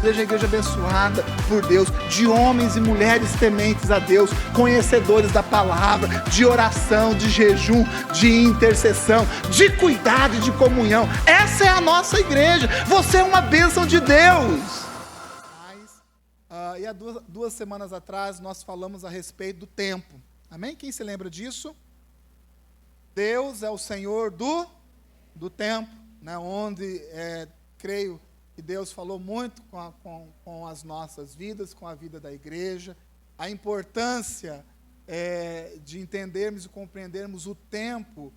seja a igreja abençoada por Deus, de homens e mulheres tementes a Deus, conhecedores da palavra, de oração, de jejum, de intercessão, de cuidado e de comunhão. Essa é a nossa igreja. Você é uma bênção de Deus. E há duas semanas atrás nós falamos a respeito do tempo. Amém? Quem se lembra disso? Deus é o Senhor do tempo, né? Onde creio que Deus falou muito com as nossas vidas, com a vida da igreja, a importância de entendermos e compreendermos o tempo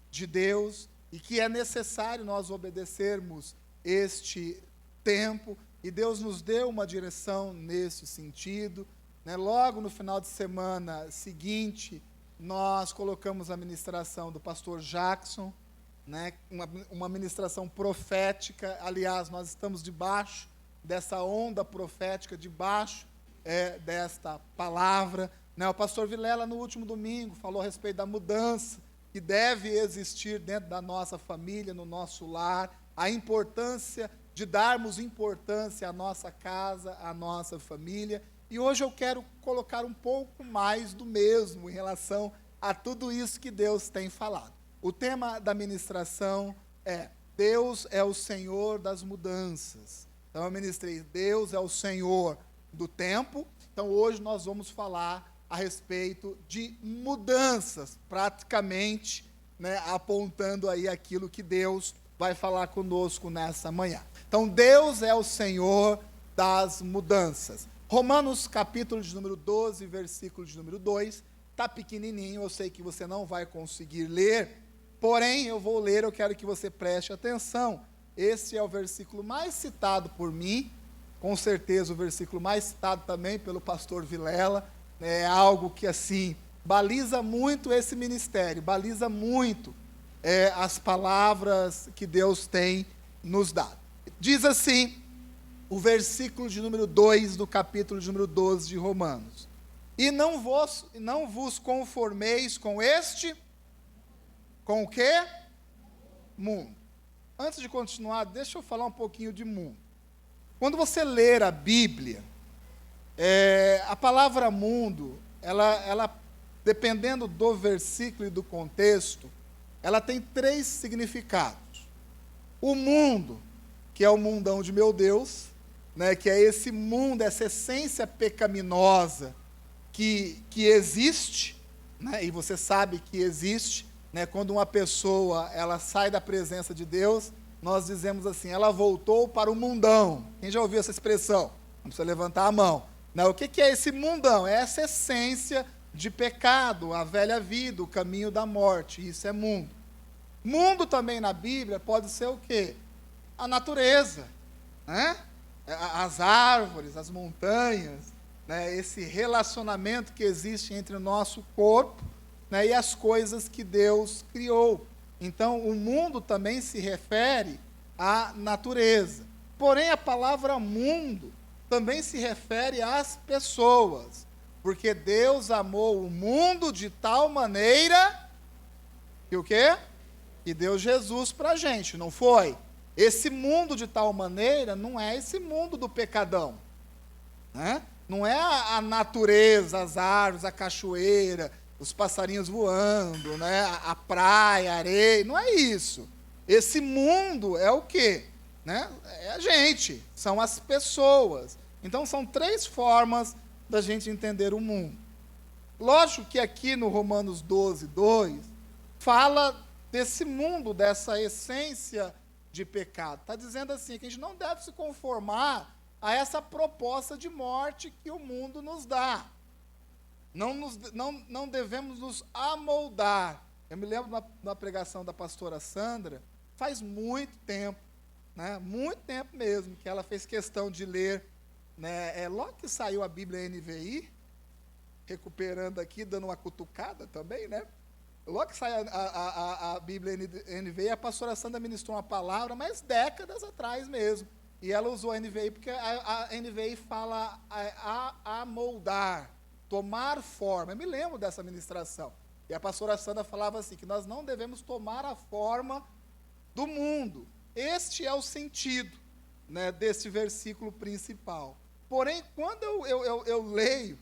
de Deus e que é necessário nós obedecermos este tempo, e Deus nos deu uma direção nesse sentido, né? Logo no final de semana seguinte, nós colocamos a ministração do pastor Jackson, né? Uma ministração profética. Aliás, nós estamos debaixo dessa onda profética, debaixo desta palavra, né? O pastor Vilela, no último domingo, falou a respeito da mudança que deve existir dentro da nossa família, no nosso lar, a importância de darmos importância à nossa casa, à nossa família. E hoje eu quero colocar um pouco mais do mesmo em relação a tudo isso que Deus tem falado. O tema da ministração é: Deus é o Senhor das mudanças. Então eu ministrei: Deus é o Senhor do tempo. Então hoje nós vamos falar a respeito de mudanças, praticamente, né, apontando aí aquilo que Deus vai falar conosco nessa manhã. Então Deus é o Senhor das mudanças. Romanos capítulo de número 12, versículo de número 2, está pequenininho, eu sei que você não vai conseguir ler, porém eu vou ler, eu quero que você preste atenção. Esse é o versículo mais citado por mim, com certeza o versículo mais citado também pelo pastor Vilela, é algo que assim, baliza muito esse ministério, baliza muito as palavras que Deus tem nos dado. Diz assim, o versículo de número 2 do capítulo de número 12 de Romanos: e não vos conformeis com com o quê? Mundo. Antes de continuar, deixa eu falar um pouquinho de mundo. Quando você ler a Bíblia, a palavra mundo, ela, dependendo do versículo e do contexto, ela tem 3 significados. O mundo, que é o mundão de meu Deus, né, que é esse mundo, essa essência pecaminosa que existe, né, e você sabe que existe, né, quando uma pessoa ela sai da presença de Deus, nós dizemos assim: ela voltou para o mundão. Quem já ouviu essa expressão? Não precisa levantar a mão. Não, o que é esse mundão? É essa essência de pecado, a velha vida, o caminho da morte. Isso é mundo. Mundo também na Bíblia pode ser o quê? A natureza, né? As árvores, as montanhas, né? Esse relacionamento que existe entre o nosso corpo, né, e as coisas que Deus criou. Então, o mundo também se refere à natureza. Porém, a palavra mundo também se refere às pessoas, porque Deus amou o mundo de tal maneira que o quê? Que deu Jesus para a gente, não foi? Esse mundo de tal maneira não é esse mundo do pecadão, né? Não é a natureza, as árvores, a cachoeira, os passarinhos voando, né? A praia, a areia, não é isso. Esse mundo é o quê? Né? É a gente, são as pessoas. Então são 3 formas da gente entender o mundo. Lógico que aqui no Romanos 12, 2, fala desse mundo, dessa essência de pecado. Está dizendo assim, que a gente não deve se conformar a essa proposta de morte que o mundo nos dá. Não devemos nos amoldar. Eu me lembro da pregação da pastora Sandra, faz muito tempo, né, muito tempo mesmo, que ela fez questão de ler, né, logo que saiu a Bíblia NVI, recuperando aqui, dando uma cutucada também, né? Logo que saiu a Bíblia NVI, a pastora Sandra ministrou uma palavra, mas décadas atrás mesmo. E ela usou a NVI, porque a NVI fala amoldar, tomar forma. Eu me lembro dessa ministração. E a pastora Sandra falava assim, que nós não devemos tomar a forma do mundo. Este é o sentido, né, desse versículo principal. Porém, quando eu leio,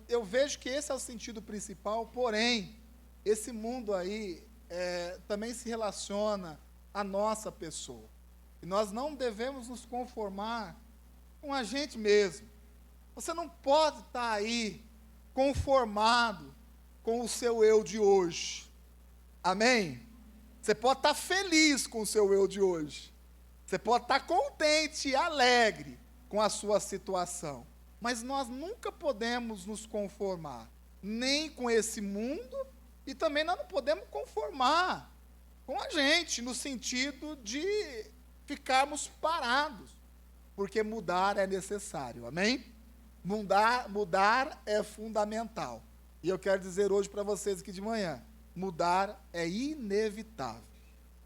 eu vejo que esse é o sentido principal, porém, esse mundo aí também se relaciona à nossa pessoa. E nós não devemos nos conformar com a gente mesmo. Você não pode estar aí conformado com o seu eu de hoje. Amém? Você pode estar feliz com o seu eu de hoje. Você pode estar contente e alegre com a sua situação. Mas nós nunca podemos nos conformar, nem com esse mundo, e também nós não podemos conformar com a gente, no sentido de ficarmos parados, porque mudar é necessário, amém? Mudar é fundamental. E eu quero dizer hoje para vocês aqui de manhã, mudar é inevitável.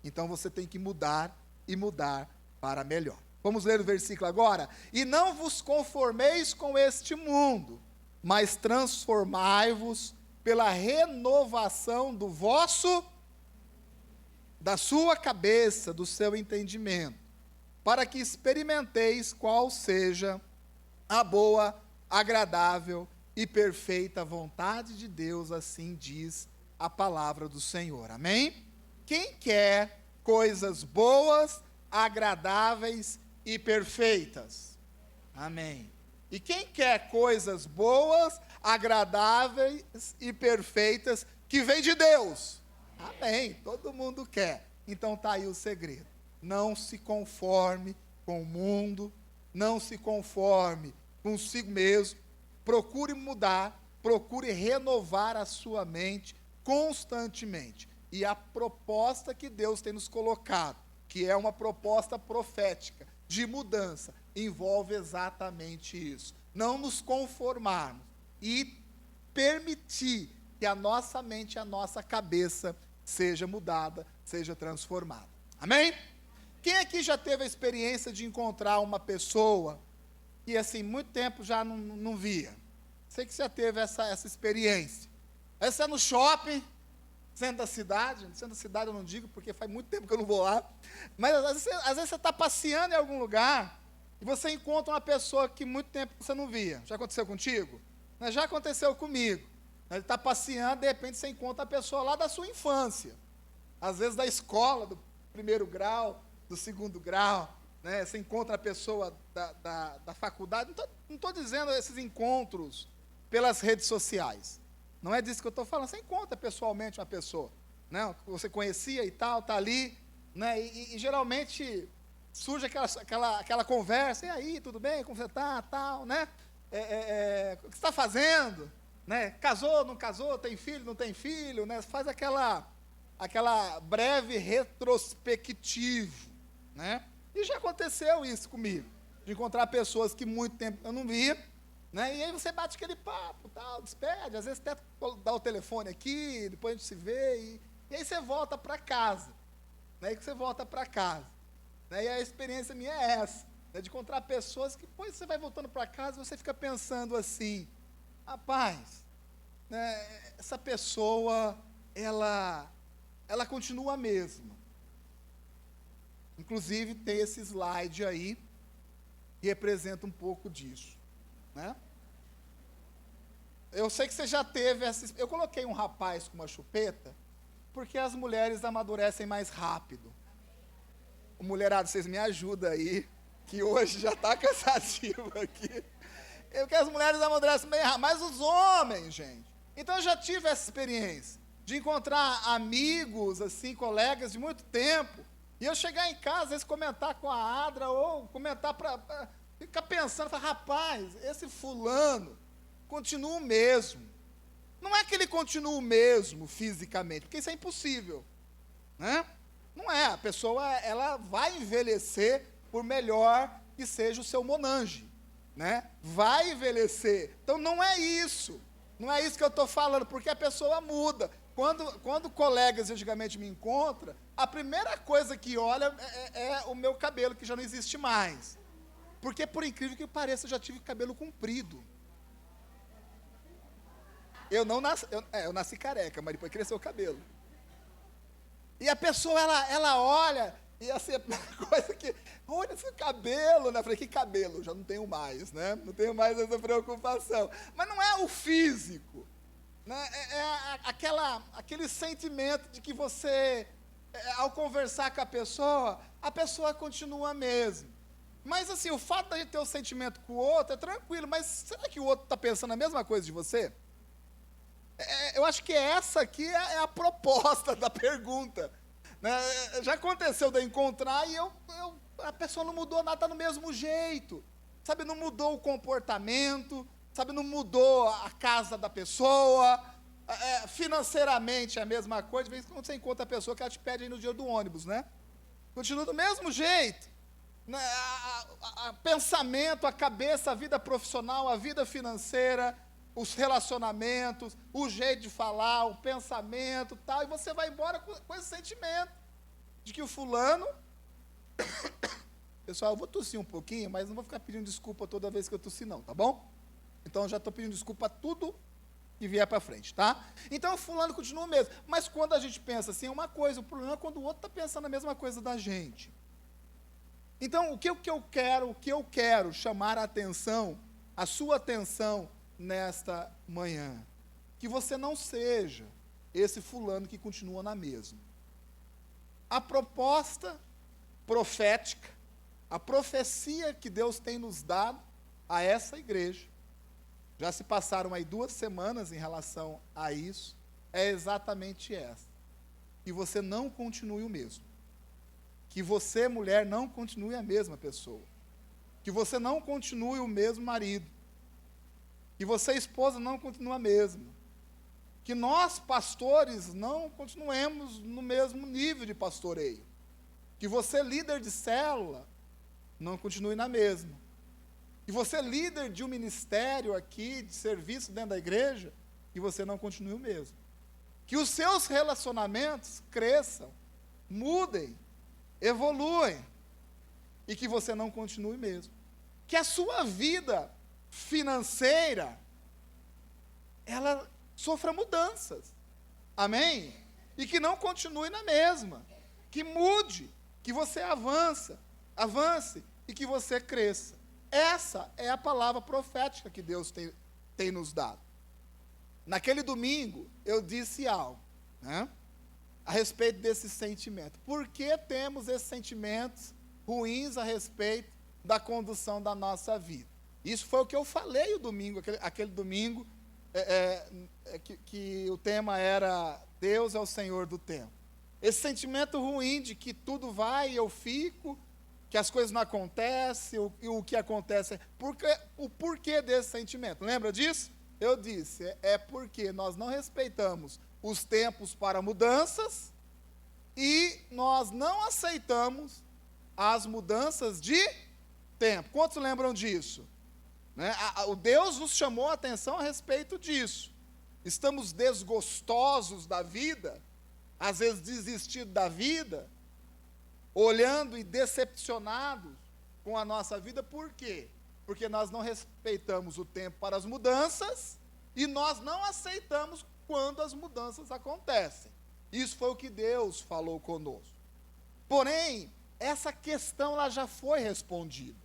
Então você tem que mudar e mudar para melhor. Vamos ler o versículo agora? E não vos conformeis com este mundo, mas transformai-vos pela renovação da sua cabeça, do seu entendimento, para que experimenteis qual seja a boa, agradável e perfeita vontade de Deus, assim diz a palavra do Senhor. Amém? Quem quer coisas boas, agradáveis e perfeitas? Amém. E quem quer coisas boas, agradáveis e perfeitas que vem de Deus? Amém. Todo mundo quer. Então está aí o segredo. Não se conforme com o mundo, não se conforme consigo mesmo. Procure mudar, procure renovar a sua mente constantemente. E a proposta que Deus tem nos colocado, que é uma proposta profética de mudança, envolve exatamente isso. Não nos conformarmos e permitir que a nossa mente, a nossa cabeça seja mudada, seja transformada. Amém? Quem aqui já teve a experiência de encontrar uma pessoa que, assim, muito tempo já não via? Sei que você já teve essa experiência. Aí você é no shopping, centro da cidade eu não digo, porque faz muito tempo que eu não vou lá, mas às vezes você está passeando em algum lugar e você encontra uma pessoa que muito tempo você não via. Já aconteceu contigo? Já aconteceu comigo. Ele está passeando, de repente você encontra a pessoa lá da sua infância, às vezes da escola, do primeiro grau, do segundo grau, né? Você encontra a pessoa da faculdade. Não estou dizendo esses encontros pelas redes sociais, não é disso que eu estou falando. Você encontra pessoalmente uma pessoa, né, que você conhecia e tal, está ali, né, e geralmente surge aquela conversa: e aí, tudo bem, como você está, tal, né, o que você está fazendo, né, casou, não casou, tem filho, não tem filho, né, faz aquela breve retrospectiva, né, e já aconteceu isso comigo, de encontrar pessoas que muito tempo eu não via, né, e aí você bate aquele papo, tal, despede, às vezes até dá o telefone aqui, depois a gente se vê, e aí você volta para casa, né, né, e a experiência minha é essa, né, de encontrar pessoas que depois você vai voltando para casa e você fica pensando assim: rapaz, né, essa pessoa, ela continua a mesma. Inclusive tem esse slide aí que representa um pouco disso, né? Eu sei que você já teve eu coloquei um rapaz com uma chupeta porque as mulheres amadurecem mais rápido. Mulherada, vocês me ajudam aí, que hoje já está cansativo aqui. Porque as mulheres amadurecem bem rápido, mas os homens, gente. Então eu já tive essa experiência de encontrar amigos, assim, colegas de muito tempo, e eu chegar em casa, às vezes comentar com a Adra, ou comentar para ficar pensando, falar: rapaz, esse fulano continua o mesmo. Não é que ele continua o mesmo fisicamente, porque isso é impossível, né? Não é, a pessoa, ela vai envelhecer, por melhor que seja o seu monange, né? Vai envelhecer. Então não é isso que eu estou falando, porque a pessoa muda. Quando colegas antigamente me encontram, a primeira coisa que olha é o meu cabelo, que já não existe mais. Porque, por incrível que pareça, eu já tive cabelo comprido. Eu nasci careca, mas depois cresceu o cabelo. E a pessoa, ela olha E assim, a primeira coisa que, olha esse cabelo, né? Eu falei, que cabelo? Já não tenho mais, né? Não tenho mais essa preocupação. Mas não é o físico, né? Aquele sentimento de que você, ao conversar com a pessoa continua a mesma. Mas assim, o fato de ter o sentimento com o outro é tranquilo, mas será que o outro está pensando a mesma coisa de você? Eu acho que essa aqui é a proposta da pergunta. Né? Já aconteceu de eu encontrar e a pessoa não mudou nada, está no mesmo jeito. Sabe, não mudou o comportamento, sabe, não mudou a casa da pessoa, financeiramente é a mesma coisa. De vez em quando você encontra a pessoa que ela te pede aí no dia do ônibus, né? Continua do mesmo jeito. Né? Pensamento, a cabeça, a vida profissional, a vida financeira, os relacionamentos, o jeito de falar, o pensamento, tal, e você vai embora com esse sentimento de que o fulano... Pessoal, eu vou tossir um pouquinho, mas não vou ficar pedindo desculpa toda vez que eu tossir não, tá bom? Então, eu já estou pedindo desculpa a tudo que vier para frente, tá? Então, o fulano continua o mesmo. Mas quando a gente pensa assim, é uma coisa, o problema é quando o outro está pensando a mesma coisa da gente. Então, o que eu quero chamar a atenção, a sua atenção, nesta manhã, que você não seja esse fulano que continua na mesma. A proposta profética, a profecia que Deus tem nos dado a essa igreja, já se passaram aí 2 semanas em relação a isso, é exatamente essa: que você não continue o mesmo, que você, mulher, não continue a mesma pessoa, que você não continue o mesmo marido, que você, esposa, não continue a mesma. Que nós, pastores, não continuemos no mesmo nível de pastoreio. Que você, líder de célula, não continue na mesma. Que você, líder de um ministério aqui, de serviço dentro da igreja, que você não continue o mesmo. Que os seus relacionamentos cresçam, mudem, evoluem. E que você não continue mesmo. Que a sua vida financeira, ela sofra mudanças, amém? E que não continue na mesma, que mude, que você avance e que você cresça. Essa é a palavra profética que Deus tem nos dado. Naquele domingo, eu disse algo, né, a respeito desse sentimento. Por que temos esses sentimentos ruins a respeito da condução da nossa vida? Isso foi o que eu falei o domingo, aquele domingo, que o tema era Deus é o Senhor do tempo. Esse sentimento ruim de que tudo vai e eu fico, que as coisas não acontecem, o que acontece, o porquê desse sentimento. Lembra disso? Eu disse, é porque nós não respeitamos os tempos para mudanças e nós não aceitamos as mudanças de tempo. Quantos lembram disso? Né? O Deus nos chamou a atenção a respeito disso. Estamos desgostosos da vida, às vezes desistindo da vida, olhando e decepcionados com a nossa vida. Por quê? Porque nós não respeitamos o tempo para as mudanças e nós não aceitamos quando as mudanças acontecem. Isso foi o que Deus falou conosco. Porém, essa questão ela já foi respondida.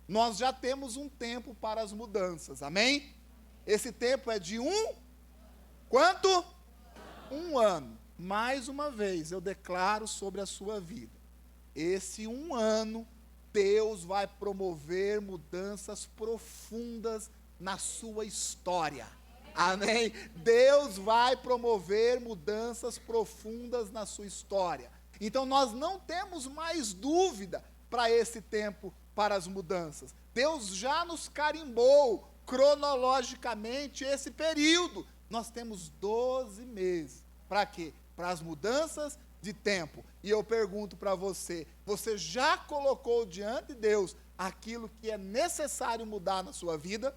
Nós já temos um tempo para as mudanças, amém? Esse tempo é de quanto? 1 ano. Mais uma vez, eu declaro sobre a sua vida. Esse 1 ano, Deus vai promover mudanças profundas na sua história. Amém? Deus vai promover mudanças profundas na sua história. Então, nós não temos mais dúvida para esse tempo, para as mudanças. Deus já nos carimbou cronologicamente esse período. Nós temos 12 meses. Para quê? Para as mudanças de tempo. E eu pergunto para você, você já colocou diante de Deus aquilo que é necessário mudar na sua vida?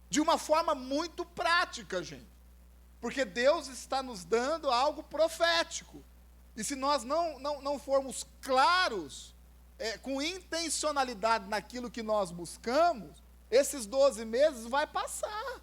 De uma forma muito prática, gente. Porque Deus está nos dando algo profético. E se nós não formos claros, com intencionalidade naquilo que nós buscamos, esses 12 meses vai passar.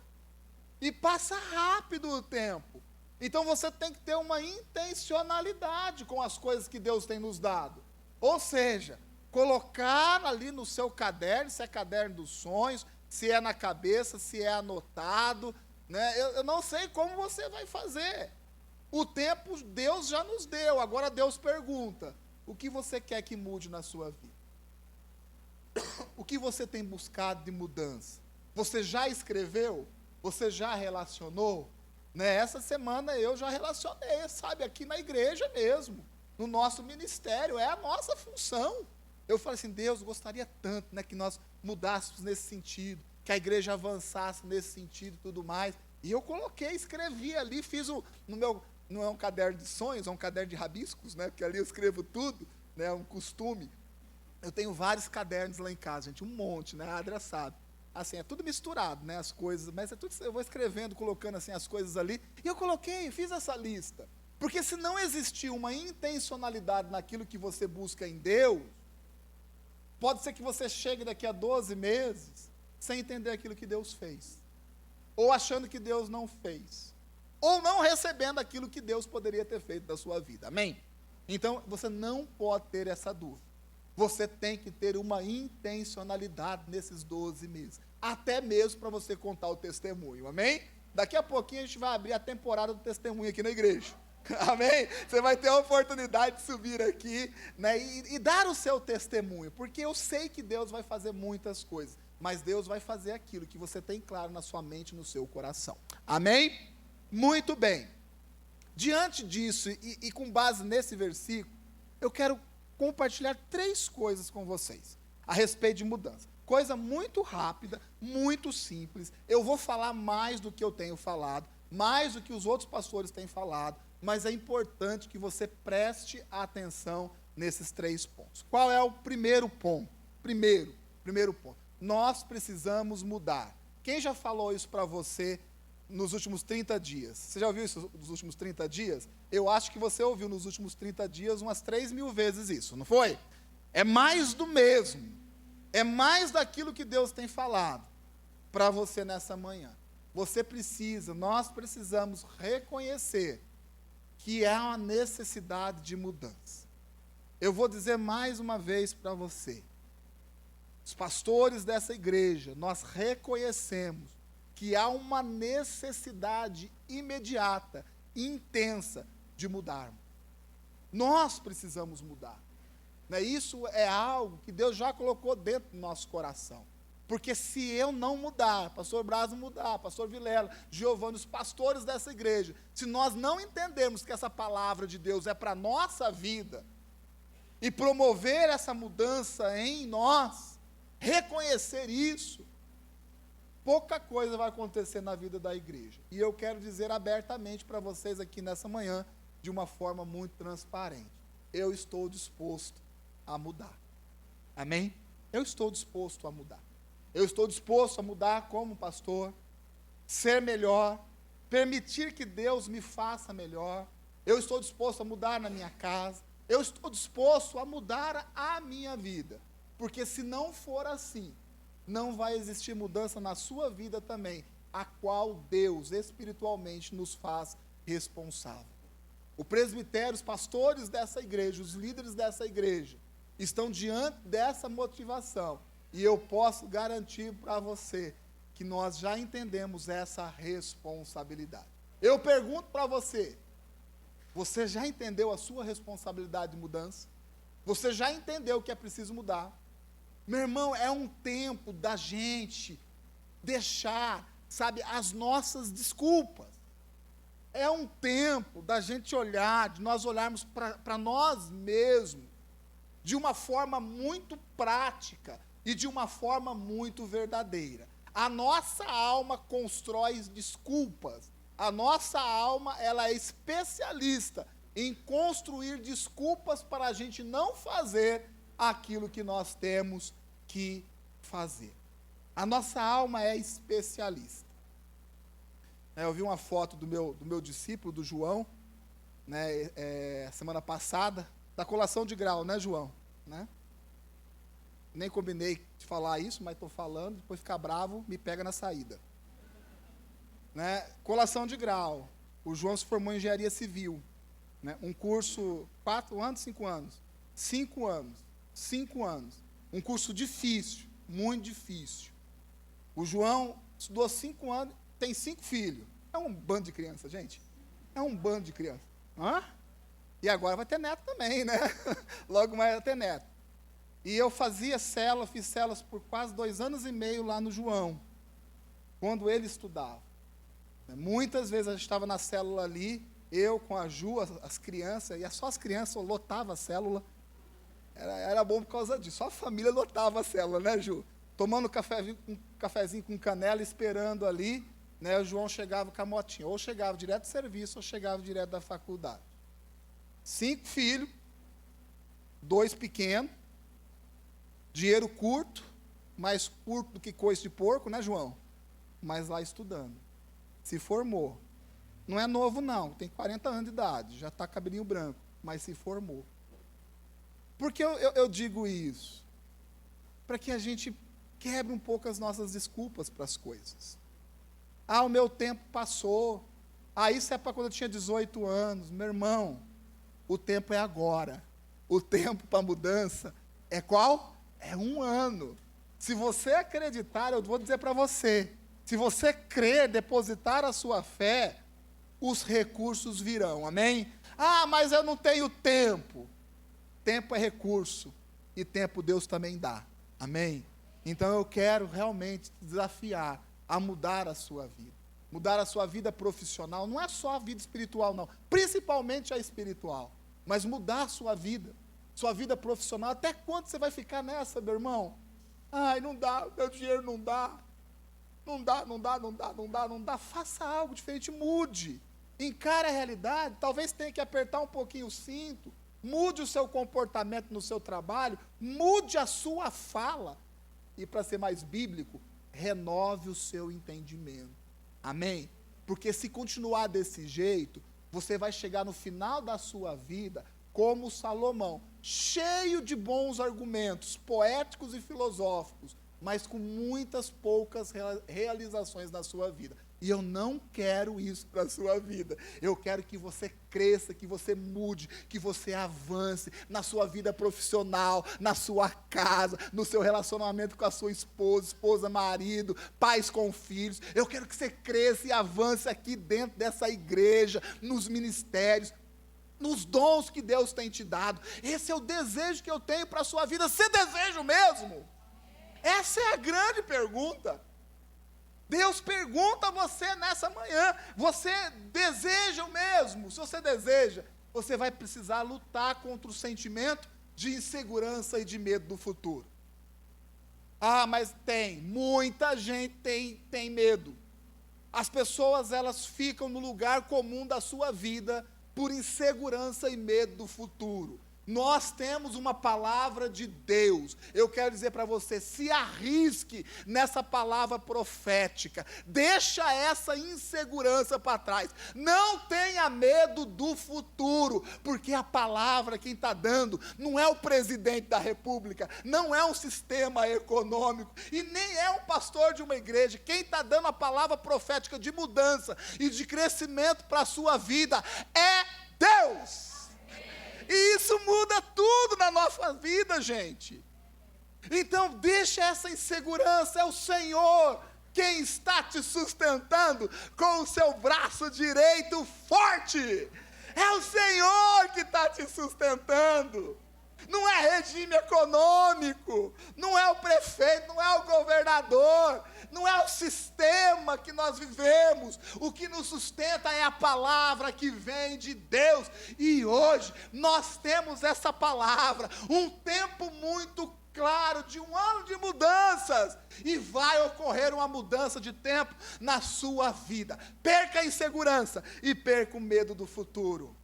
E passa rápido o tempo. Então você tem que ter uma intencionalidade com as coisas que Deus tem nos dado. Ou seja, colocar ali no seu caderno, se é caderno dos sonhos, se é na cabeça, se é anotado, né? Eu não sei como você vai fazer. O tempo Deus já nos deu, agora Deus pergunta, o que você quer que mude na sua vida? O que você tem buscado de mudança? Você já escreveu? Você já relacionou? Né? Essa semana eu já relacionei, sabe, aqui na igreja mesmo, no nosso ministério, é a nossa função. Eu falei assim, Deus, gostaria tanto, né, que nós mudássemos nesse sentido, que a igreja avançasse nesse sentido e tudo mais. E eu coloquei, escrevi ali, fiz no meu, não é um caderno de sonhos, é um caderno de rabiscos, né, porque ali eu escrevo tudo, né, é um costume. Eu tenho vários cadernos lá em casa, gente, um monte, né, a Adria sabe. Assim, é tudo misturado, né, as coisas, mas é tudo, eu vou escrevendo, colocando assim as coisas ali, e eu coloquei, fiz essa lista. Porque se não existir uma intencionalidade naquilo que você busca em Deus, pode ser que você chegue daqui a 12 meses sem entender aquilo que Deus fez, ou achando que Deus não fez, ou não recebendo aquilo que Deus poderia ter feito da sua vida, amém? Então, você não pode ter essa dúvida. Você tem que ter uma intencionalidade nesses 12 meses, até mesmo para você contar o testemunho, amém? Daqui a pouquinho a gente vai abrir a temporada do testemunho aqui na igreja, amém? Você vai ter a oportunidade de subir aqui, né, e dar o seu testemunho, porque eu sei que Deus vai fazer muitas coisas, mas Deus vai fazer aquilo que você tem claro na sua mente e no seu coração, amém? Muito bem. Diante disso, e com base nesse versículo, eu quero compartilhar 3 coisas com vocês, a respeito de mudança. Coisa muito rápida, muito simples. Eu vou falar mais do que eu tenho falado, mais do que os outros pastores têm falado, mas é importante que você preste atenção nesses 3 pontos. Qual é o primeiro ponto? Primeiro ponto. Nós precisamos mudar. Quem já falou isso para você nos últimos 30 dias? Você já ouviu isso nos últimos 30 dias? Eu acho que você ouviu nos últimos 30 dias umas 3.000 vezes isso, não foi? É mais do mesmo. É mais daquilo que Deus tem falado para você nessa manhã. Nós precisamos reconhecer que há uma necessidade de mudança. Eu vou dizer mais uma vez para você. Os pastores dessa igreja, nós reconhecemos que há uma necessidade imediata, intensa, de mudarmos. Nós precisamos mudar. Né? Isso é algo que Deus já colocou dentro do nosso coração. Porque se eu não mudar, pastor Braz não mudar, pastor Vilela, Giovanni, os pastores dessa igreja, se nós não entendermos que essa palavra de Deus é para a nossa vida, e promover essa mudança em nós, reconhecer isso, pouca coisa vai acontecer na vida da igreja. E eu quero dizer abertamente para vocês aqui nessa manhã, de uma forma muito transparente. Eu estou disposto a mudar. Amém? Eu estou disposto a mudar. Eu estou disposto a mudar como pastor, ser melhor, permitir que Deus me faça melhor. Eu estou disposto a mudar na minha casa. Eu estou disposto a mudar a minha vida. Porque se não for assim, não vai existir mudança na sua vida também, a qual Deus espiritualmente nos faz responsável. O presbitério, os pastores dessa igreja, os líderes dessa igreja, estão diante dessa motivação. E eu posso garantir para você que nós já entendemos essa responsabilidade. Eu pergunto para você, você já entendeu a sua responsabilidade de mudança? Você já entendeu que é preciso mudar? Meu irmão, é um tempo da gente deixar, sabe, as nossas desculpas. É um tempo da gente olhar, de nós olharmos para nós mesmos, de uma forma muito prática e de uma forma muito verdadeira. A nossa alma constrói desculpas. A nossa alma, ela é especialista em construir desculpas para a gente não fazer aquilo que nós temos que fazer. A nossa alma é especialista. Eu vi uma foto do meu discípulo, do João, né, semana passada, da colação de grau, né, João? Né? Nem combinei de falar isso, mas estou falando, depois ficar bravo, me pega na saída. Né? Colação de grau. O João se formou em engenharia civil, né? Um curso, 4 anos, 5 anos? 5 anos. 5 anos. Um curso difícil, muito difícil. O João estudou 5 anos, tem 5 filhos. É um bando de criança, gente. É um bando de criança. Hã? E agora vai ter neto também, né? Logo mais vai ter neto. E eu fazia célula, fiz células por quase 2 anos e meio lá no João, quando ele estudava. Muitas vezes a gente estava na célula ali, eu com a Ju, as crianças, e só as crianças lotavam a célula. Era bom por causa disso. Só a família lotava a célula, né, Ju? Tomando um cafezinho com canela, esperando ali, né? O João chegava com a motinha. Ou chegava direto do serviço, ou chegava direto da faculdade. 5 filhos, 2 pequenos, dinheiro curto, mais curto do que coice de porco, né, João? Mas lá estudando. Se formou. Não é novo, não. Tem 40 anos de idade, já está cabelinho branco, mas se formou. Por que eu digo isso? Para que a gente quebre um pouco as nossas desculpas para as coisas. Ah, o meu tempo passou. Ah, isso é para quando eu tinha 18 anos. Meu irmão, o tempo é agora. O tempo para mudança é qual? É 1 ano. Se você acreditar, eu vou dizer para você, se você crer, depositar a sua fé, os recursos virão, amém? Ah, mas eu não tenho tempo. Tempo é recurso, e tempo Deus também dá, amém? Então eu quero realmente te desafiar a mudar a sua vida. Mudar a sua vida profissional, não é só a vida espiritual não, principalmente a espiritual, mas mudar a sua vida profissional. Até quando você vai ficar nessa, meu irmão? Ai, não dá, meu dinheiro não dá. Não dá. Faça algo diferente, mude. Encare a realidade, talvez tenha que apertar um pouquinho o cinto, mude o seu comportamento no seu trabalho, mude a sua fala. E para ser mais bíblico, renove o seu entendimento. Amém? Porque se continuar desse jeito, você vai chegar no final da sua vida como Salomão, cheio de bons argumentos, poéticos e filosóficos, mas com muitas poucas realizações na sua vida. E eu não quero isso para a sua vida. Eu quero que você cresça, que você mude, que você avance na sua vida profissional, na sua casa, no seu relacionamento com a sua esposa, marido, pais com filhos. Eu quero que você cresça e avance aqui dentro dessa igreja, nos ministérios, nos dons que Deus tem te dado. Esse é o desejo que eu tenho para a sua vida. Você deseja mesmo? Essa é a grande pergunta. Deus pergunta a você nessa manhã, você deseja o mesmo? Se você deseja, você vai precisar lutar contra o sentimento de insegurança e de medo do futuro. Ah, mas muita gente tem medo. As pessoas, elas ficam no lugar comum da sua vida por insegurança e medo do futuro. Nós temos uma palavra de Deus. Eu quero dizer para você, se arrisque nessa palavra profética. Deixa essa insegurança para trás. Não tenha medo do futuro, porque a palavra quem está dando não é o presidente da república, não é um sistema econômico e nem é um pastor de uma igreja. Quem está dando a palavra profética de mudança e de crescimento para a sua vida é Deus. E isso muda tudo na nossa vida, gente. Então, deixa essa insegurança, é o Senhor quem está te sustentando com o seu braço direito forte. É o Senhor que está te sustentando. Não é regime econômico, não é o prefeito, não é o governador, não é o sistema que nós vivemos. O que nos sustenta é a palavra que vem de Deus. E hoje nós temos essa palavra, um tempo muito claro de 1 ano de mudanças. E vai ocorrer uma mudança de tempo na sua vida. Perca a insegurança e perca o medo do futuro.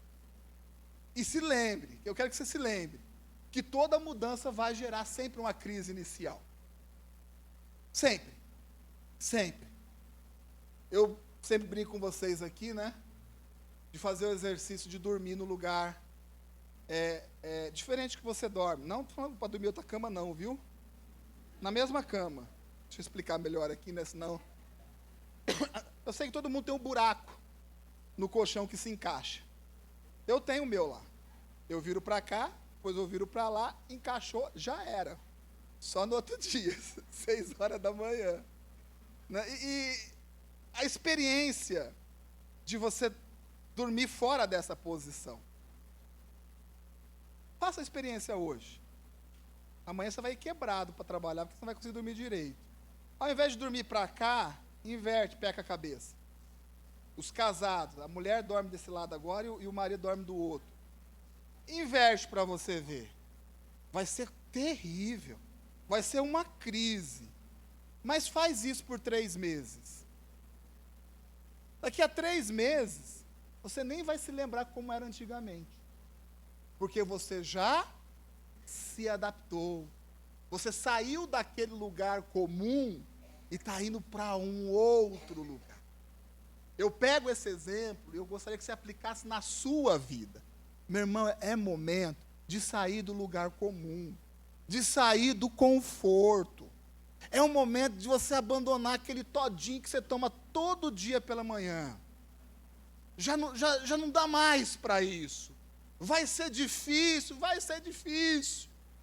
E se lembre, eu quero que você se lembre, que toda mudança vai gerar sempre uma crise inicial. Sempre. Sempre. Eu sempre brinco com vocês aqui, né? De fazer o exercício de dormir no lugar diferente que você dorme. Não estou falando para dormir em outra cama não, viu? Na mesma cama. Deixa eu explicar melhor aqui, né? Senão... Eu sei que todo mundo tem um buraco no colchão que se encaixa. Eu tenho o meu lá. Eu viro para cá, depois eu viro para lá, encaixou, já era. Só no outro dia, 6 horas da manhã. Né? E a experiência de você dormir fora dessa posição. Faça a experiência hoje. Amanhã você vai ir quebrado para trabalhar, porque você não vai conseguir dormir direito. Ao invés de dormir para cá, inverte, peca a cabeça. Os casados, a mulher dorme desse lado agora e o marido dorme do outro. Inverte para você ver. Vai ser terrível. Vai ser uma crise. Mas faz isso por 3 meses. Daqui a 3 meses, você nem vai se lembrar como era antigamente. Porque você já se adaptou. Você saiu daquele lugar comum e está indo para um outro lugar. Eu pego esse exemplo e eu gostaria que você aplicasse na sua vida. Meu irmão, é momento de sair do lugar comum, de sair do conforto. É um momento de você abandonar aquele todinho que você toma todo dia pela manhã. Já não dá mais para isso. Vai ser difícil.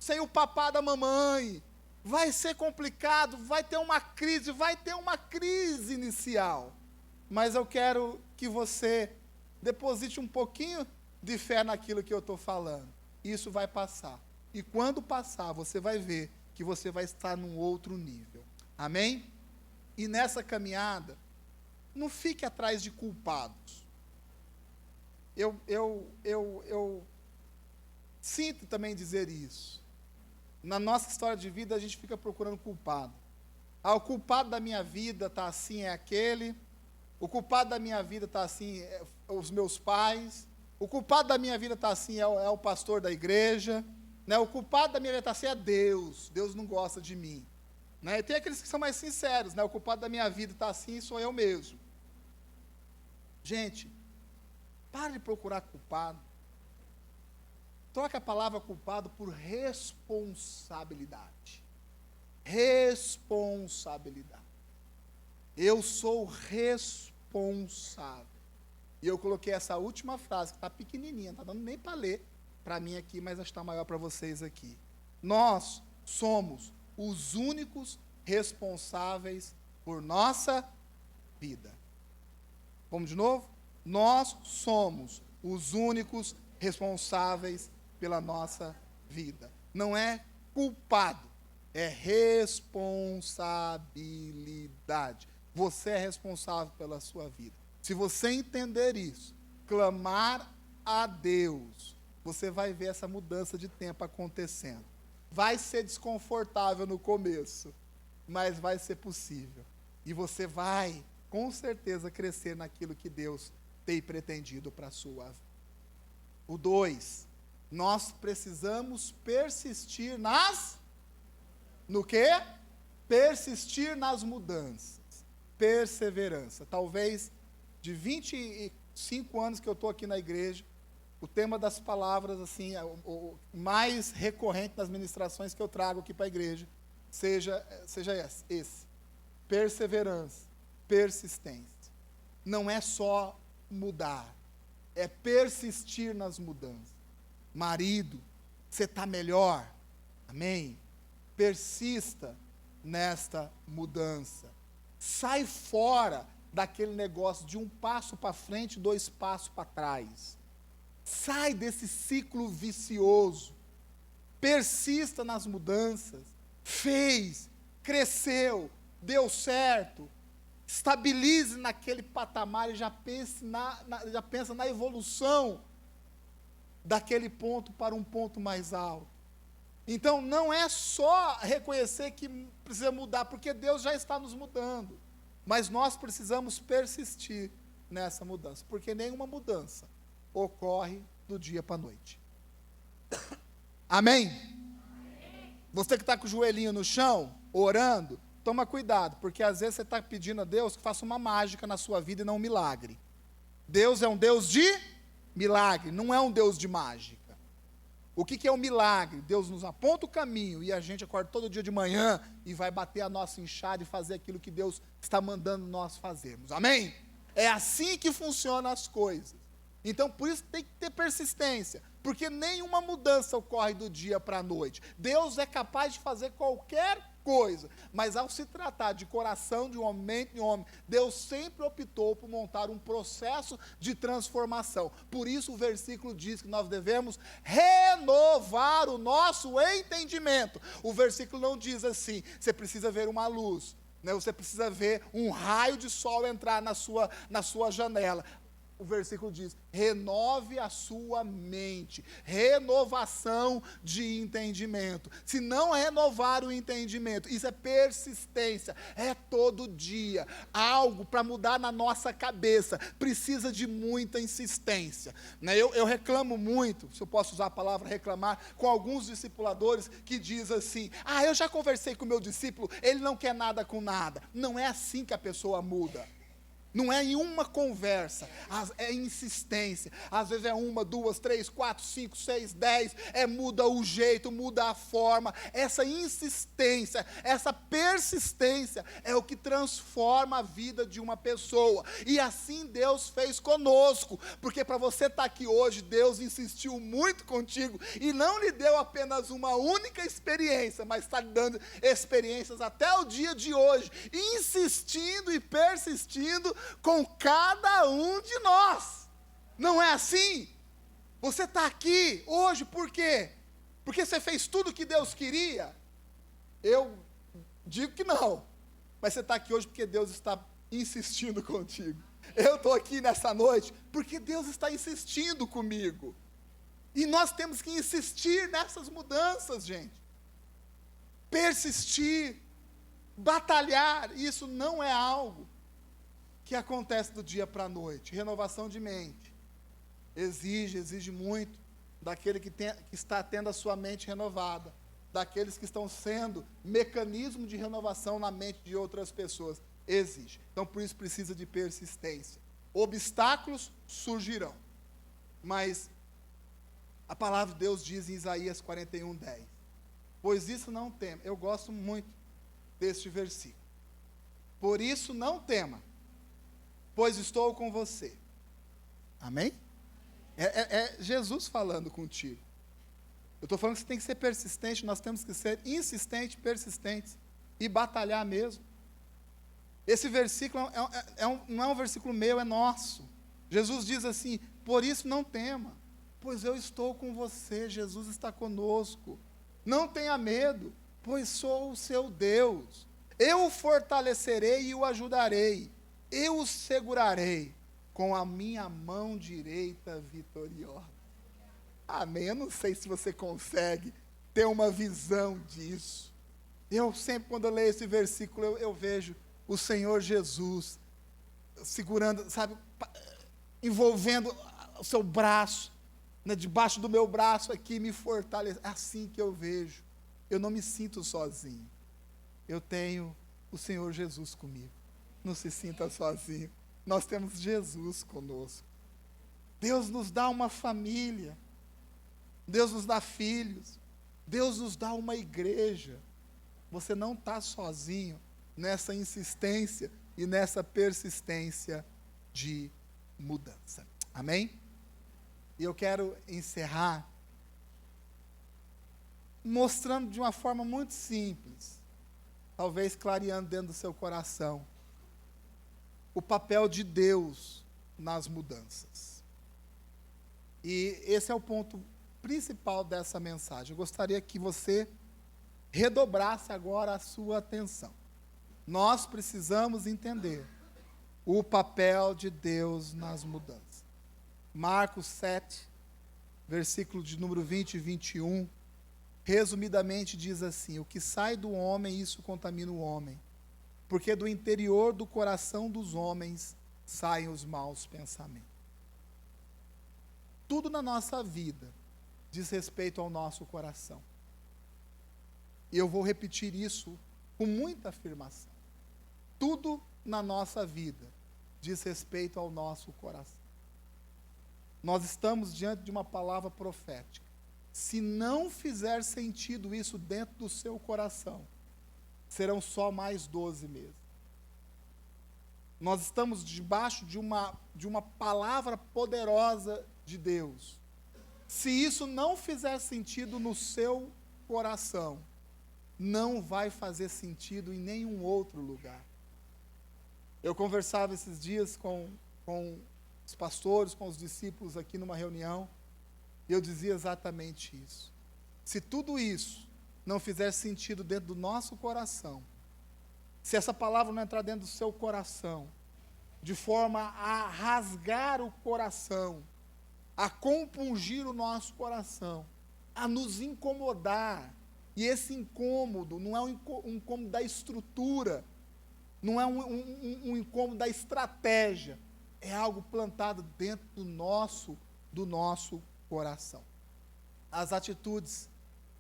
Sem o papá da mamãe. Vai ser complicado, vai ter uma crise inicial. Mas eu quero que você deposite um pouquinho de fé naquilo que eu estou falando. Isso vai passar. E quando passar, você vai ver que você vai estar num outro nível. Amém? E nessa caminhada, não fique atrás de culpados. Eu sinto também dizer isso. Na nossa história de vida, a gente fica procurando culpado. Ah, o culpado da minha vida está assim, é aquele. O culpado da minha vida está assim, é os meus pais. O culpado da minha vida está assim, é o pastor da igreja. Né? O culpado da minha vida está assim, é Deus. Deus não gosta de mim. Né? E tem aqueles que são mais sinceros. Né? O culpado da minha vida está assim, sou eu mesmo. Gente, pare de procurar culpado. Troque a palavra culpado por responsabilidade. Responsabilidade. Eu sou responsável. E eu coloquei essa última frase, que está pequenininha, não está dando nem para ler para mim aqui, mas está maior para vocês aqui. Nós somos os únicos responsáveis por nossa vida. Vamos de novo? Nós somos os únicos responsáveis pela nossa vida. Não é culpado, é responsabilidade. Você é responsável pela sua vida. Se você entender isso, clamar a Deus, você vai ver essa mudança de tempo acontecendo. Vai ser desconfortável no começo, mas vai ser possível. E você vai, com certeza, crescer naquilo que Deus tem pretendido para a sua vida. O 2, nós precisamos persistir no quê? Persistir nas mudanças. Perseverança. Talvez de 25 anos que eu estou aqui na igreja, o tema das palavras, assim, o mais recorrente nas ministrações que eu trago aqui para a igreja, seja esse. Perseverança, persistência. Não é só mudar, é persistir nas mudanças. Marido, você está melhor? Amém? Persista nesta mudança. Sai fora daquele negócio de um passo para frente, 2 passos para trás. Sai desse ciclo vicioso. Persista nas mudanças. Fez, cresceu, deu certo. Estabilize naquele patamar e já pensa na evolução daquele ponto para um ponto mais alto. Então, não é só reconhecer que precisa mudar, porque Deus já está nos mudando. Mas nós precisamos persistir nessa mudança, porque nenhuma mudança ocorre do dia para a noite. Amém? Você que está com o joelhinho no chão, orando, toma cuidado, porque às vezes você está pedindo a Deus que faça uma mágica na sua vida e não um milagre. Deus é um Deus de milagre, não é um Deus de mágica. O que é um milagre? Deus nos aponta o caminho e a gente acorda todo dia de manhã e vai bater a nossa enxada e fazer aquilo que Deus está mandando nós fazermos. Amém? É assim que funcionam as coisas. Então, por isso tem que ter persistência, porque nenhuma mudança ocorre do dia para a noite. Deus é capaz de fazer qualquer coisa, mas ao se tratar de coração de homem, mente de homem, Deus sempre optou por montar um processo de transformação. Por isso o versículo diz que nós devemos renovar o nosso entendimento. O versículo não diz assim, você precisa ver uma luz, né? Você precisa ver um raio de sol entrar na sua janela. O versículo diz, renove a sua mente, renovação de entendimento. Se não renovar o entendimento, isso é persistência, é todo dia. Algo para mudar na nossa cabeça, precisa de muita insistência. Né? Eu reclamo muito, se eu posso usar a palavra reclamar, com alguns discipuladores que dizem assim, eu já conversei com o meu discípulo, ele não quer nada com nada. Não é assim que a pessoa muda. Não é em uma conversa, é insistência. Às vezes é 1, 2, 3, 4, 5, 6, 10. Muda o jeito, muda a forma. Essa insistência, essa persistência é o que transforma a vida de uma pessoa. E assim Deus fez conosco. Porque para você estar aqui hoje, Deus insistiu muito contigo. E não lhe deu apenas uma única experiência, mas está lhe dando experiências até o dia de hoje. Insistindo e persistindo com cada um de nós. Não é assim? Você está aqui hoje por quê? Porque você fez tudo o que Deus queria? Eu digo que não. Mas você está aqui hoje porque Deus está insistindo contigo. Eu estou aqui nessa noite porque Deus está insistindo comigo. E nós temos que insistir nessas mudanças, gente. Persistir, batalhar, isso não é algo que acontece do dia para a noite. Renovação de mente exige muito daquele que está tendo a sua mente renovada, daqueles que estão sendo mecanismo de renovação na mente de outras pessoas. Exige. Então, por isso precisa de persistência. Obstáculos surgirão, mas a palavra de Deus diz em Isaías 41:10, pois isso não tema. Eu gosto muito deste versículo. Por isso não tema, pois estou com você. Amém? É Jesus falando contigo. Eu estou falando que você tem que ser persistente, nós temos que ser insistentes, persistentes e batalhar mesmo. Esse versículo não é um versículo meu, é nosso. Jesus diz assim, por isso não tema, pois eu estou com você, Jesus está conosco. Não tenha medo, pois sou o seu Deus. Eu o fortalecerei e o ajudarei. Eu o segurarei com a minha mão direita vitoriosa. Amém? Eu não sei se você consegue ter uma visão disso. Eu sempre, quando eu leio esse versículo, eu vejo o Senhor Jesus segurando, sabe, envolvendo o seu braço, né, debaixo do meu braço aqui, me fortalece. É assim que eu vejo. Eu não me sinto sozinho. Eu tenho o Senhor Jesus comigo. Não se sinta sozinho. Nós temos Jesus conosco. Deus nos dá uma família. Deus nos dá filhos. Deus nos dá uma igreja. Você não está sozinho nessa insistência e nessa persistência de mudança. Amém? E eu quero encerrar mostrando de uma forma muito simples, talvez clareando dentro do seu coração, o papel de Deus nas mudanças. E esse é o ponto principal dessa mensagem. Eu gostaria que você redobrasse agora a sua atenção. Nós precisamos entender o papel de Deus nas mudanças. Marcos 7, versículo de número 20 e 21, resumidamente diz assim: o que sai do homem, isso contamina o homem, porque do interior do coração dos homens saem os maus pensamentos. Tudo na nossa vida diz respeito ao nosso coração. E eu vou repetir isso com muita afirmação. Tudo na nossa vida diz respeito ao nosso coração. Nós estamos diante de uma palavra profética. Se não fizer sentido isso dentro do seu coração, serão só mais 12 meses. Nós estamos debaixo de uma palavra poderosa de Deus. Se isso não fizer sentido no seu coração, não vai fazer sentido em nenhum outro lugar. Eu conversava esses dias com os pastores, com os discípulos aqui numa reunião, e eu dizia exatamente isso. Se tudo isso não fizer sentido dentro do nosso coração, se essa palavra não entrar dentro do seu coração, de forma a rasgar o coração, a compungir o nosso coração, a nos incomodar, e esse incômodo não é um incômodo da estrutura, não é um incômodo da estratégia, é algo plantado dentro do nosso coração. As atitudes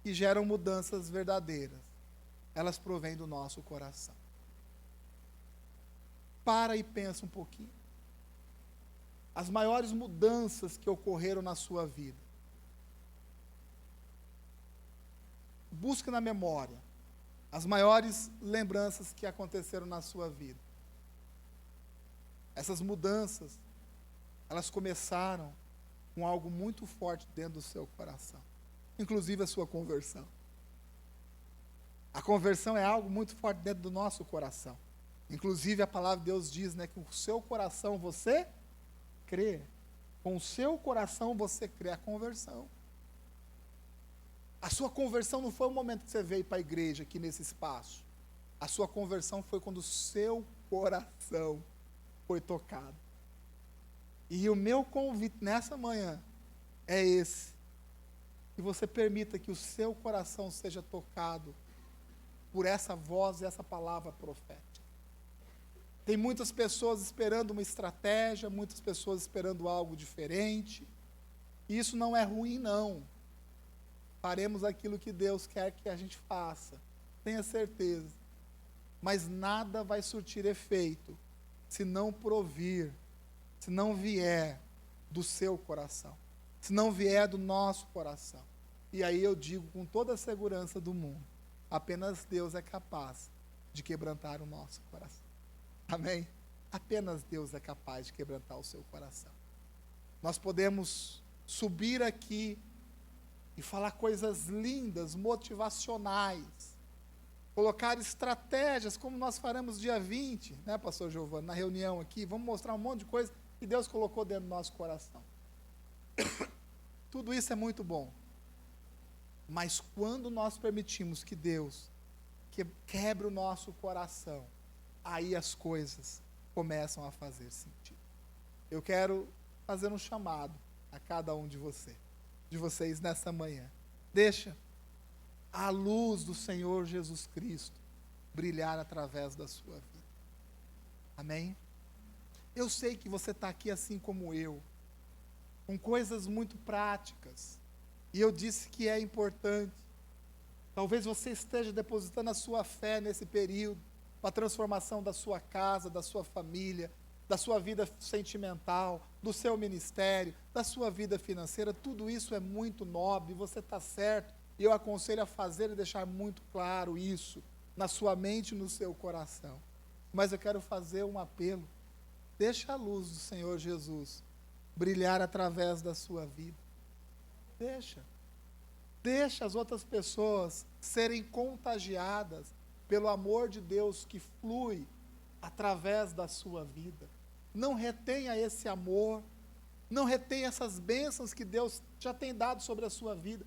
que geram mudanças verdadeiras, elas provêm do nosso coração. Para e pensa um pouquinho. As maiores mudanças que ocorreram na sua vida. Busque na memória as maiores lembranças que aconteceram na sua vida. Essas mudanças, elas começaram com algo muito forte dentro do seu coração, inclusive a sua conversão. A conversão é algo muito forte dentro do nosso coração. Inclusive a palavra de Deus diz, né, que o seu coração você crê. Com o seu coração você crê a conversão. A sua conversão não foi o momento que você veio para a igreja aqui nesse espaço. A sua conversão foi quando o seu coração foi tocado. E o meu convite nessa manhã é esse. Que você permita que o seu coração seja tocado por essa voz e essa palavra profética. Tem muitas pessoas esperando uma estratégia, muitas pessoas esperando algo diferente. E isso não é ruim, não. Faremos aquilo que Deus quer que a gente faça. Tenha certeza. Mas nada vai surtir efeito se não provir, se não vier do seu coração, se não vier do nosso coração. E aí eu digo com toda a segurança do mundo, apenas Deus é capaz de quebrantar o nosso coração. Amém? Apenas Deus é capaz de quebrantar o seu coração. Nós podemos subir aqui e falar coisas lindas, motivacionais, colocar estratégias, como nós faremos dia 20, né, pastor Giovanni, na reunião aqui, vamos mostrar um monte de coisa que Deus colocou dentro do nosso coração. Tudo isso é muito bom. Mas quando nós permitimos que Deus quebre o nosso coração, aí as coisas começam a fazer sentido. Eu quero fazer um chamado a cada um de vocês nessa manhã. Deixa a luz do Senhor Jesus Cristo brilhar através da sua vida. Amém? Eu sei que você está aqui assim como eu, com coisas muito práticas, e eu disse que é importante. Talvez você esteja depositando a sua fé nesse período, para a transformação da sua casa, da sua família, da sua vida sentimental, do seu ministério, da sua vida financeira. Tudo isso é muito nobre, você está certo, e eu aconselho a fazer e deixar muito claro isso na sua mente e no seu coração. Mas eu quero fazer um apelo. Deixa a luz do Senhor Jesus brilhar através da sua vida. Deixa as outras pessoas serem contagiadas pelo amor de Deus que flui através da sua vida. Não retenha esse amor, não retenha essas bênçãos que Deus já tem dado sobre a sua vida.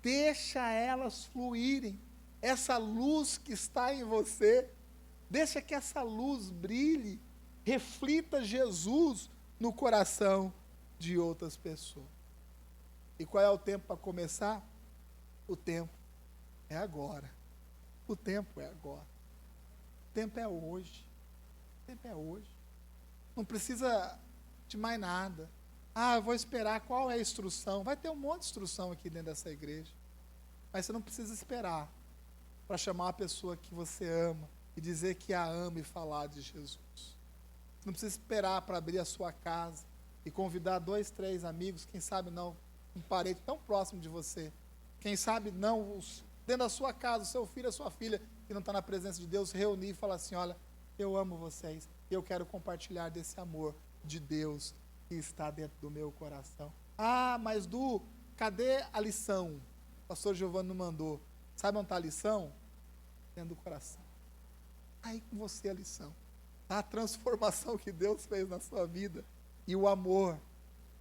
Deixa elas fluírem, essa luz que está em você, deixa que essa luz brilhe, reflita Jesus no coração de outras pessoas. E qual é o tempo para começar? O tempo é agora. O tempo é agora. O tempo é hoje. O tempo é hoje. Não precisa de mais nada. Ah, eu vou esperar, qual é a instrução? Vai ter um monte de instrução aqui dentro dessa igreja. Mas você não precisa esperar para chamar a pessoa que você ama e dizer que a ama e falar de Jesus. Você não precisa esperar para abrir a sua casa e convidar 2, 3 amigos, quem sabe não, um parente tão próximo de você. Quem sabe não, dentro da sua casa, o seu filho, a sua filha, que não está na presença de Deus, reunir e falar assim, olha, eu amo vocês. E eu quero compartilhar desse amor de Deus que está dentro do meu coração. Ah, mas cadê a lição? O pastor Giovanni não mandou. Sabe onde está a lição? Dentro do coração. Aí com você a lição. A transformação que Deus fez na sua vida e o amor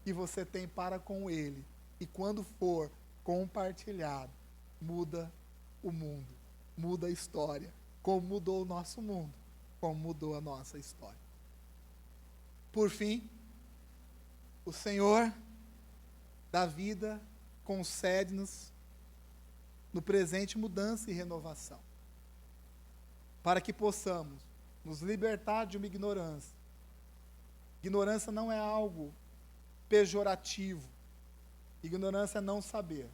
que você tem para com Ele. E quando for compartilhado, muda o mundo, muda a história. Como mudou o nosso mundo, como mudou a nossa história. Por fim, o Senhor da vida concede-nos no presente mudança e renovação, para que possamos nos libertar de uma ignorância. Ignorância não é algo pejorativo. Ignorância é não saber.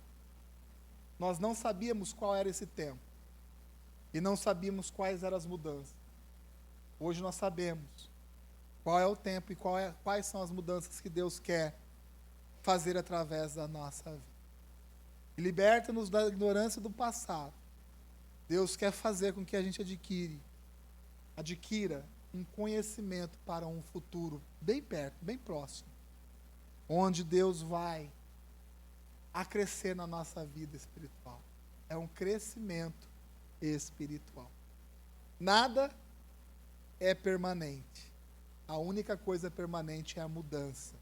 Nós não sabíamos qual era esse tempo. E não sabíamos quais eram as mudanças. Hoje nós sabemos qual é o tempo e quais são as mudanças que Deus quer fazer através da nossa vida. E liberta-nos da ignorância do passado. Deus quer fazer com que a gente adquira um conhecimento para um futuro bem perto, bem próximo, onde Deus vai acrescer na nossa vida espiritual. É um crescimento espiritual. Nada é permanente. A única coisa permanente é a mudança,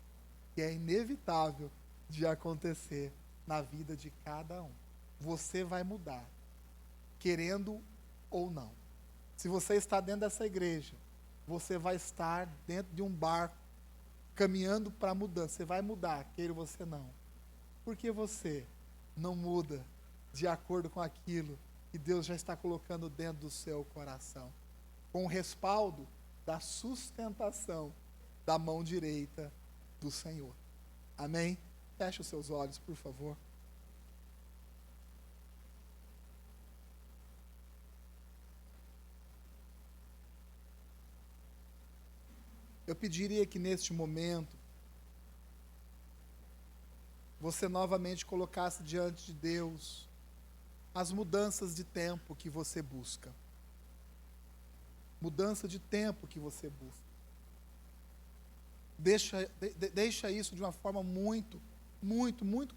que é inevitável de acontecer na vida de cada um. Você vai mudar, querendo ou não. Se você está dentro dessa igreja, você vai estar dentro de um barco, caminhando para a mudança. Você vai mudar, queira você não. Porque você não muda de acordo com aquilo que Deus já está colocando dentro do seu coração, com o respaldo da sustentação da mão direita do Senhor. Amém? Feche os seus olhos, por favor. Eu pediria que neste momento você novamente colocasse diante de Deus as mudanças de tempo que você busca. Mudança de tempo que você busca. Deixa isso de uma forma muito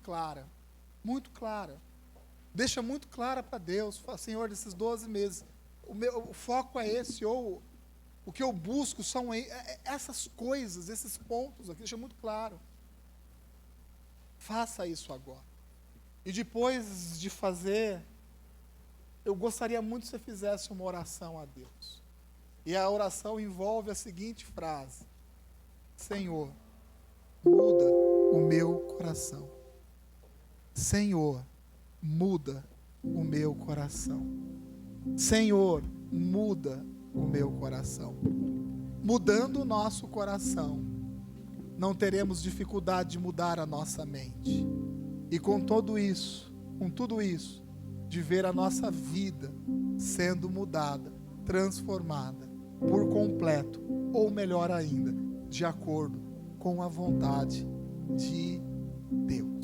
clara. Muito clara. Deixa muito clara para Deus. Fala, Senhor, desses 12 meses, o foco é esse, ou o que eu busco são essas coisas, esses pontos aqui. Deixa muito claro. Faça isso agora. E depois de fazer, eu gostaria muito que você fizesse uma oração a Deus. E a oração envolve a seguinte frase: Senhor, muda o meu coração. Senhor, muda o meu coração. Senhor, muda o meu coração. Mudando o nosso coração, não teremos dificuldade de mudar a nossa mente. E com tudo isso, de ver a nossa vida sendo mudada, transformada por completo, ou melhor ainda, de acordo com a vontade de Deus.